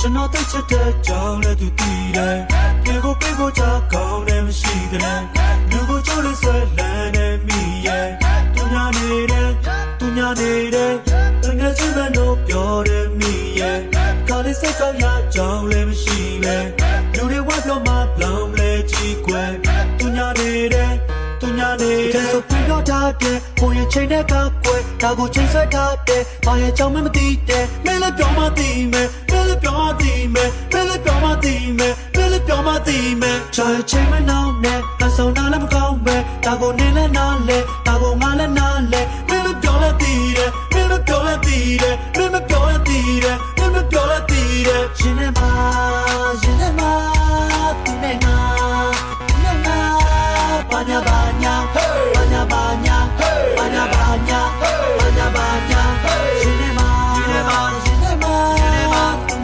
ကျွန်တော်သိချစ်တဲ့ကြောင့်လည်းသူသိတယ်ပြေကိုပြေကိုချကောင်းလည်းမရှိတဲ့လူကိုချိုးလို့ဆွဲလန်းနေမိရဲ့သူညာနေတယ်သူညာနေတယ်တကယ်ချစ်မဲ့လို့ပြောတယ်မိရဲ့ခါလေးစိတ်ကောင်းရကြောင်းလည်းမရှိပဲလူတွေဝါပြောမှလောင်လဲကြည့်ွယ်သူညာနေတယ်သူညာနေတယ်ဆိုပြီးတော့ထားတယ်ကိုရဲ့ချိန်တဲ့ကောက်ွယ်ဒါကိုချိန်ဆွဲထားတယ်ဘာရဲ့ကြောင့်မသိတယ်မင်းလည်းပြောမှသိမယ်မင်းလည်းပြောမှသိမယ်မင်းလည်းပြောမှသိမယ်မင်းလည်းပြောမှသိမယ်ချာချိန်မနှောင်းနဲ့အဆောင်နာလည်းမကောင်းပဲဒါကိုနေလည်းနားလဲဒါကိုငါလည်းနားလဲမင်းလည်းပြောလည်းသိတယ်မင်းလည်းပြောလည်းသိတယ်မင်းလည်းပြောလည်းသိတယ်မင်းလည်းပြောလည်းသိတယ်ရှင်နဲ့